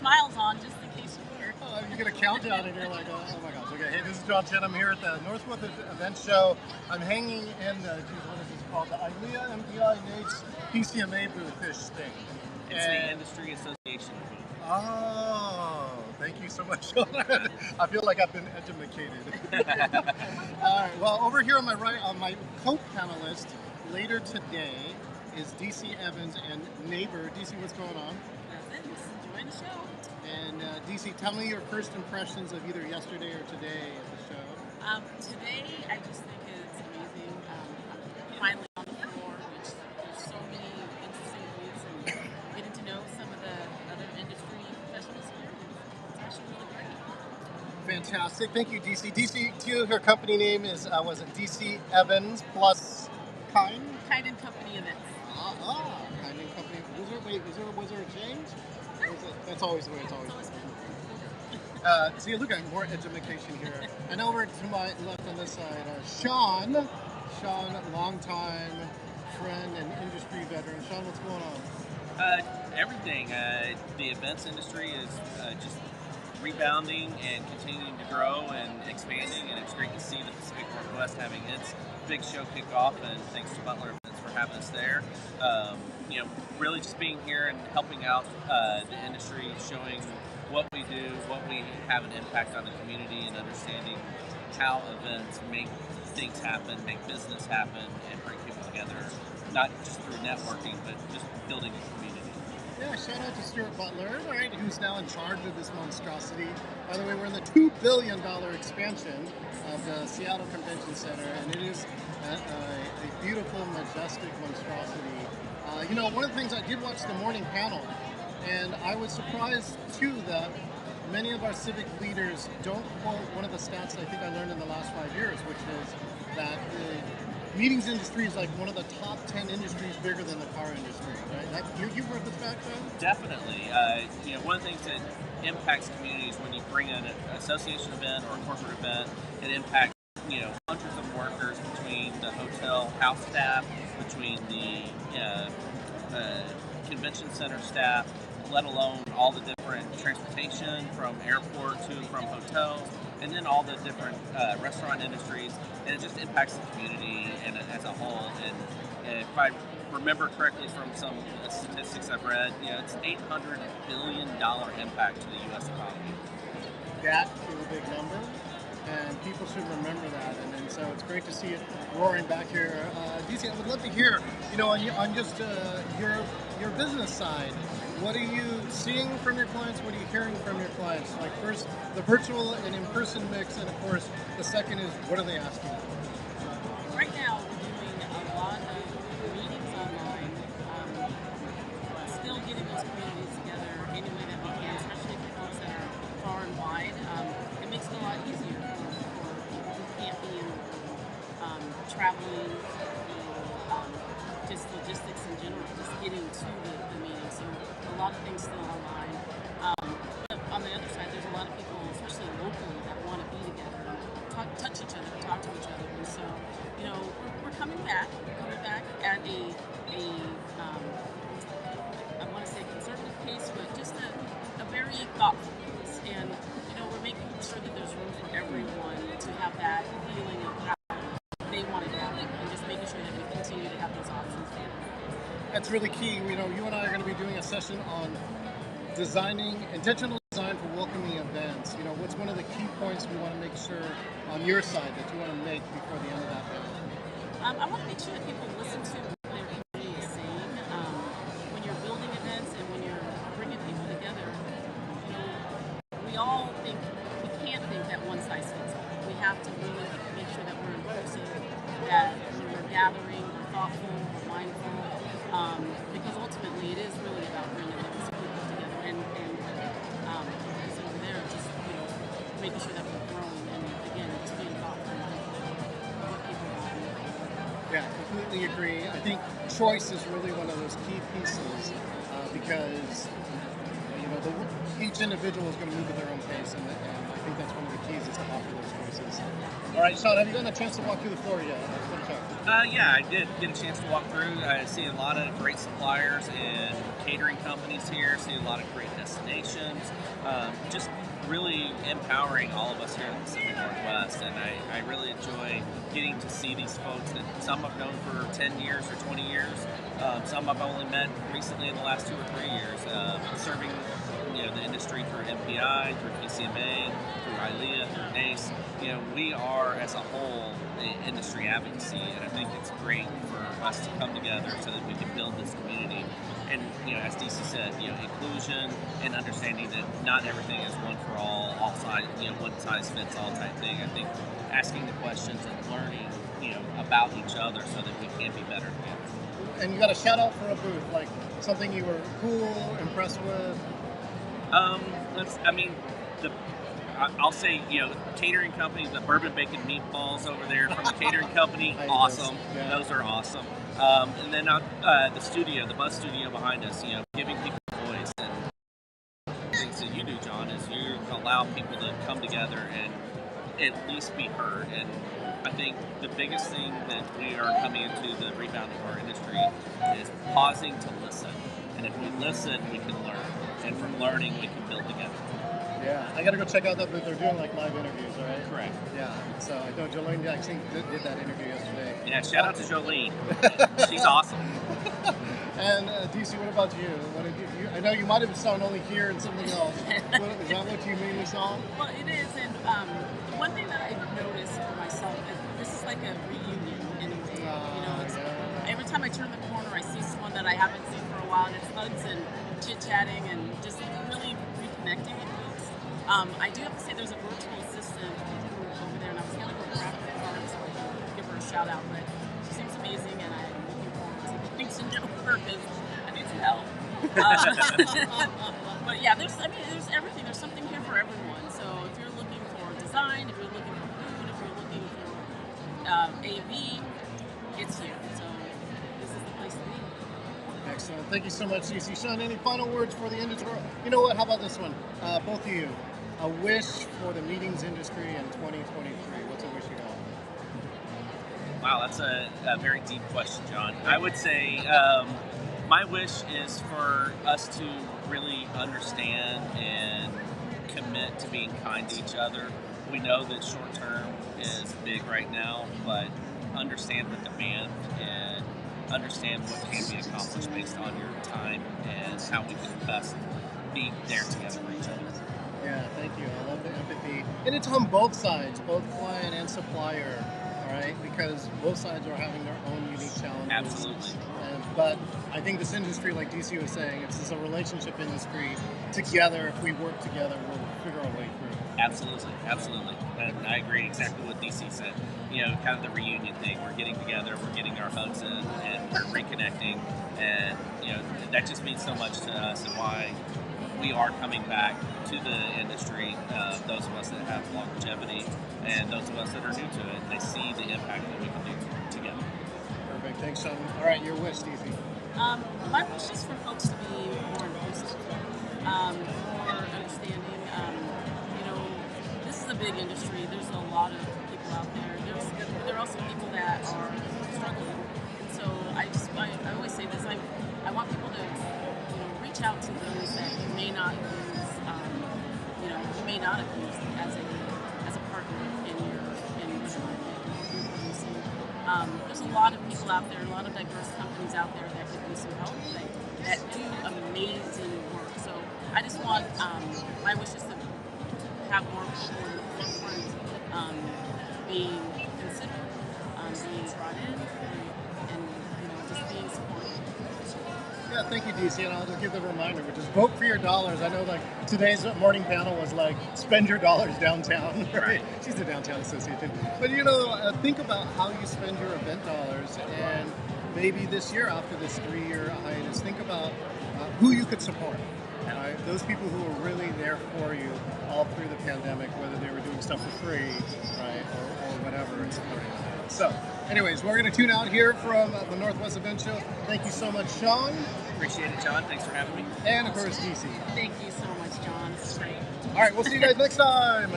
smiles on just in case you were. You get a countdown and you're like, oh my gosh. Okay, hey, this is Chen. I'm here at the Northwest Event Show. I'm hanging in the, what is this called? The ILEA MPI NATE's PCMA booth-ish thing. It's the Industry Association booth. Oh, thank you so much. I feel like I've been educated. All right, well, over here on my right, my co-panelist later today is DC Evans and neighbor. DC, what's going on? Nothing, just enjoying the show. And DC, tell me your first impressions of either yesterday or today at the show. Today, I just think it's amazing. I'm finally on the floor, which there's so many interesting booths and getting to know some of the other industry professionals here. It's actually really great. Fantastic. Thank you, DC. DC, too, her company name is, was it DC Evans plus Kind? Kind and Company Events. Kind and Company. Was there a change? That's always the way it's always been. See, look at more education here. And over to my left on this side, Sean, longtime friend and industry veteran. Sean, what's going on? Everything. The events industry is just rebounding and continuing to grow and expanding, and it's great to see the Pacific Northwest having its big show kickoff, and thanks to Butler Events for having us there. Really just being here and helping out the industry, showing what we do, what we have an impact on the community, and understanding how events make things happen, make business happen, and bring people together, not just through networking, but just building a community. Yeah, shout out to Stuart Butler, right, who's now in charge of this monstrosity. By the way, we're in the $2 billion expansion of the Seattle Convention Center, and it is a beautiful, majestic monstrosity. One of the things, I did watch the morning panel, and I was surprised, too, that many of our civic leaders don't quote one of the stats I think I learned in the last 5 years, which is that the meetings industry is like one of the top 10 industries bigger than the car industry, right? You've heard this fact, John? Definitely. One of the things that impacts communities when you bring an association event or a corporate event, it impacts hundreds of workers between the hotel house staff, between the convention center staff, let alone all the different transportation from airport to and from hotels, and then all the different restaurant industries, and it just impacts the community and as a whole. And if I remember correctly from some statistics I've read, it's $800 billion impact to the U.S. economy. That is a big number, and people should remember that. And so it's great to see it roaring back here. DC, I would love to hear, on just your business side, what are you seeing from your clients? What are you hearing from your clients? Like first, the virtual and in-person mix, and of course, the second is, what are they asking for? Right now, we're doing a lot of meetings online, still getting those communities together any way that we can, especially for folks that are far and wide. It makes it a lot easier for people who can't be traveling, just logistics in general, just getting to the meeting. So a lot of things still online. But on the other side, there's a lot of people, especially locally, that want to be together and touch each other, talk to each other. And so, we're coming back at a I want to say conservative pace, but just a very thoughtful pace. And, we're making sure that there's room for everyone to have that feeling of how they want to have it, and just making sure that we continue to have those options there. That's really key. You and I are going to be doing a session on designing, intentional design for welcoming events. What's one of the key points we want to make sure on your side that you want to make before the end of that event? I want to make sure that people listen to what their community is saying. When you're building events and when you're bringing people together, we can't think that one size fits all. We have to really make sure that we're inclusive, that when we're gathering, we're thoughtful, we're mindful, because ultimately it is really about bringing those people together and as over there, just making sure that we're growing and again just being thoughtful and mindful of what people want. Yeah, completely agree. I think choice is really one of those key pieces because each each individual is going to move at their own pace, and I think that's one of the keys is to offer those choices. All right, Sean, have you gotten a chance to walk through the floor yet? Yeah, I did get a chance to walk through. I see a lot of great suppliers and catering companies here. See a lot of great destinations. Just really empowering all of us here in the Pacific Northwest, and I really enjoy getting to see these folks that some I've known for 10 years or 20 years. Some I've only met recently in the last 2 or 3 years. Serving the industry through MPI, through PCMA, through ILEA, through NACE. We are as a whole industry advocacy, and I think it's great for us to come together so that we can build this community. And as DC said, inclusion and understanding that not everything is one for all size, one size fits all type thing. I think asking the questions and learning, about each other so that we can be better together. And you got a shout out for a booth, like something you were cool, impressed with. I'll say, catering company, the bourbon bacon meatballs over there from the catering company, awesome. Yeah. Those are awesome. And then the studio, the bus studio behind us, giving people a voice. And things that you do, John, is you allow people to come together and at least be heard. And I think the biggest thing that we are coming into the rebound of our industry is pausing to listen. And if we listen, we can learn. And from learning, we can build together. Yeah, I got to go check out that booth. They're doing like live interviews, right? Correct. Yeah, so I know Jolene actually did that interview yesterday. Yeah, shout out to Jolene. She's awesome. And DC, what about you? What did you? I know you might have saw only here and something else. Is that what you mainly saw? Well, it is, and one thing that I've noticed for myself is this is like a reunion in a way. Every time I turn the corner, I see someone that I haven't seen for a while, and it's hugs and chit-chatting and just really reconnecting with folks. I do have to say there's a virtual assistant over there, and I was going to go grab her card so I can give her a shout out, but she seems amazing, and I'm looking forward to getting to know her because I need some help. But yeah, there's everything. There's something here for everyone. So if you're looking for design, if you're looking for food, if you're looking for AV, it's here. So this is the place to be. Excellent. Thank you so much, CC. Sean, any final words for the industry? You know what? How about this one? Both of you. A wish for the meetings industry in 2023. What's a wish you got? Wow, that's a very deep question, John. I would say my wish is for us to really understand and commit to being kind to each other. We know that short term is big right now, but understand the demand and understand what can be accomplished based on your time and how we can best be there together for each other. Yeah, thank you. I love the empathy. And it's on both sides, both client and supplier, all right? Because both sides are having their own unique challenges. Absolutely. But I think this industry, like DC was saying, it's a relationship industry. Together, if we work together, we'll figure our way through. Absolutely, absolutely. And I agree exactly what DC said. Kind of the reunion thing. We're getting together, we're getting our hugs in, and we're reconnecting. And, that just means so much to us and why we are coming back to the industry. Those of us that have longevity and those of us that are new to it, they see the impact that we can do together. Perfect. Thanks, Sean. All right, your wish, DC. My wish is for folks to be more inclusive, more understanding. This is a big industry. There's a lot of people out there. There are also people that are struggling. And so I always say this. I want people to reach out to those that you may not use, you may not have used as a partner in your producing. There's a lot of people out there, a lot of diverse companies out there that could use some help, that do amazing work. So I just want, my wish is to have more people in the forefront being considered, being brought in, and just being supported. Yeah, thank you, DC, and I'll just give the reminder, which is vote for your dollars. I know, today's morning panel was spend your dollars downtown. Right? She's the downtown association. But think about how you spend your event dollars, and maybe this year, after this 3-year hiatus, think about who you could support. Right? Those people who were really there for you all through the pandemic, whether they were doing stuff for free, right, or whatever, and supporting them. So, anyways, we're going to tune out here from the Northwest Event Show. Thank you so much, Sean. Appreciate it, John. Thanks for having me. And, of course, DC. Thank you so much, John. All right, we'll see you guys next time.